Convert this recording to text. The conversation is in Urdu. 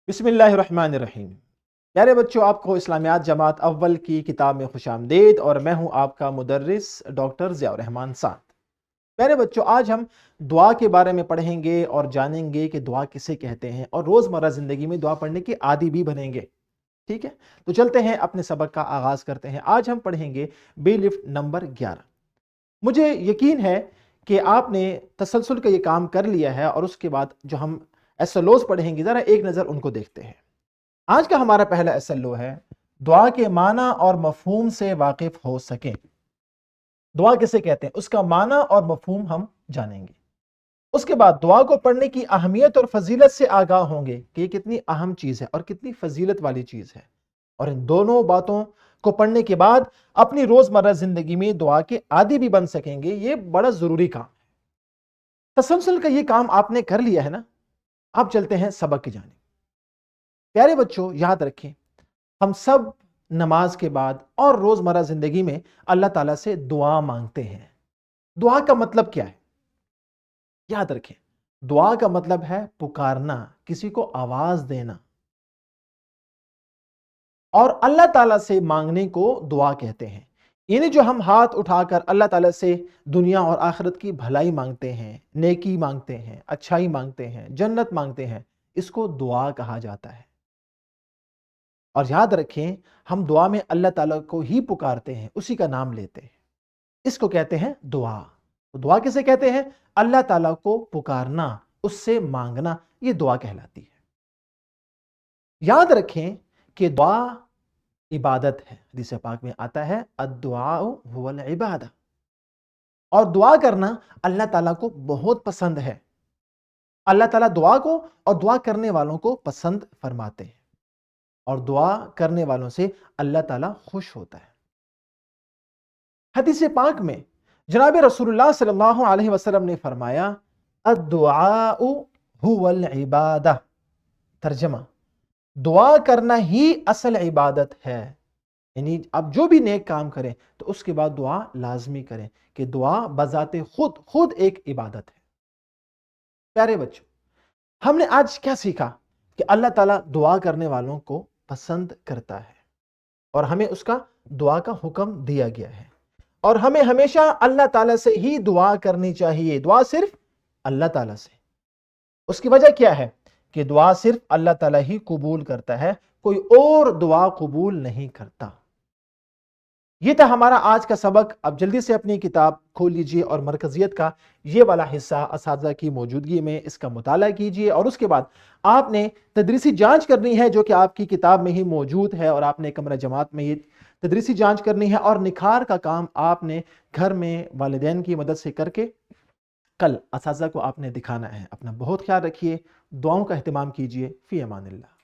بسم اللہ الرحمن الرحیم۔ پیارے بچوں، آپ کو اسلامیات جماعت اول کی کتاب میں خوش آمدید، اور میں ہوں آپ کا مدرس ڈاکٹر ضیاء الرحمن سعد۔ پیارے بچوں، آج ہم دعا کے بارے میں پڑھیں گے اور جانیں گے کہ دعا کسے کہتے ہیں، اور روزمرہ زندگی میں دعا پڑھنے کے عادی بھی بنیں گے۔ ٹھیک ہے، تو چلتے ہیں اپنے سبق کا آغاز کرتے ہیں۔ آج ہم پڑھیں گے بی لفٹ نمبر 11۔ مجھے یقین ہے کہ آپ نے تسلسل کا یہ کام کر لیا ہے، اور اس کے بعد جو ہم SLOs پڑھیں گے، ذرا ایک نظر ان کو دیکھتے ہیں۔ آج کا ہمارا پہلا SLO ہے دعا کے معنی اور مفہوم سے واقف ہو سکیں۔ دعا کسے کہتے ہیں، اس کا معنی اور مفہوم ہم جانیں گے۔ اس کے بعد دعا کو پڑھنے کی اہمیت اور فضیلت سے آگاہ ہوں گے کہ یہ کتنی اہم چیز ہے اور کتنی فضیلت والی چیز ہے، اور ان دونوں باتوں کو پڑھنے کے بعد اپنی روزمرہ زندگی میں دعا کے عادی بھی بن سکیں گے۔ یہ بڑا ضروری کام ہے۔ تسلسل کا یہ کام آپ نے کر لیا ہے نا، اب چلتے ہیں سبق کی جانب۔ پیارے بچوں، یاد رکھیں، ہم سب نماز کے بعد اور روزمرہ زندگی میں اللہ تعالیٰ سے دعا مانگتے ہیں۔ دعا کا مطلب کیا ہے؟ یاد رکھیں، دعا کا مطلب ہے پکارنا، کسی کو آواز دینا، اور اللہ تعالیٰ سے مانگنے کو دعا کہتے ہیں۔ یعنی جو ہم ہاتھ اٹھا کر اللہ تعالیٰ سے دنیا اور آخرت کی بھلائی مانگتے ہیں، نیکی مانگتے ہیں، اچھائی مانگتے ہیں، جنت مانگتے ہیں، اس کو دعا کہا جاتا ہے۔ اور یاد رکھیں، ہم دعا میں اللہ تعالیٰ کو ہی پکارتے ہیں، اسی کا نام لیتے ہیں، اس کو کہتے ہیں دعا۔ تو دعا کسے کہتے ہیں؟ اللہ تعالیٰ کو پکارنا، اس سے مانگنا، یہ دعا کہلاتی ہے۔ یاد رکھیں کہ دعا عبادت ہے۔ حدیث پاک میں آتا ہے الدعاء هو العبادہ، اور دعا کرنا اللہ تعالیٰ کو بہت پسند ہے۔ اللہ تعالیٰ دعا کو اور دعا کرنے والوں کو پسند فرماتے ہیں، اور دعا کرنے والوں سے اللہ تعالیٰ خوش ہوتا ہے۔ حدیث پاک میں جناب رسول اللہ صلی اللہ علیہ وسلم نے فرمایا الدعاء هو العبادہ۔ ترجمہ، دعا کرنا ہی اصل عبادت ہے۔ یعنی اب جو بھی نیک کام کریں تو اس کے بعد دعا لازمی کریں، کہ دعا بذات خود ایک عبادت ہے۔ پیارے بچوں، ہم نے آج کیا سیکھا؟ کہ اللہ تعالیٰ دعا کرنے والوں کو پسند کرتا ہے، اور ہمیں اس کا دعا کا حکم دیا گیا ہے، اور ہمیں ہمیشہ اللہ تعالیٰ سے ہی دعا کرنی چاہیے۔ دعا صرف اللہ تعالیٰ سے۔ اس کی وجہ کیا ہے؟ کہ دعا صرف اللہ تعالیٰ ہی قبول کرتا ہے، کوئی اور دعا قبول نہیں کرتا۔ یہ تھا ہمارا آج کا سبق۔ اب جلدی سے اپنی کتاب کھول لیجئے اور مرکزیت کا یہ والا حصہ اساتذہ کی موجودگی میں اس کا مطالعہ کیجئے، اور اس کے بعد آپ نے تدریسی جانچ کرنی ہے جو کہ آپ کی کتاب میں ہی موجود ہے، اور آپ نے کمرہ جماعت میں یہ تدریسی جانچ کرنی ہے، اور نکھار کا کام آپ نے گھر میں والدین کی مدد سے کر کے کل اساتذہ کو آپ نے دکھانا ہے۔ اپنا بہت خیال رکھیے، دعاؤں کا اہتمام کیجئے۔ فی امان اللہ۔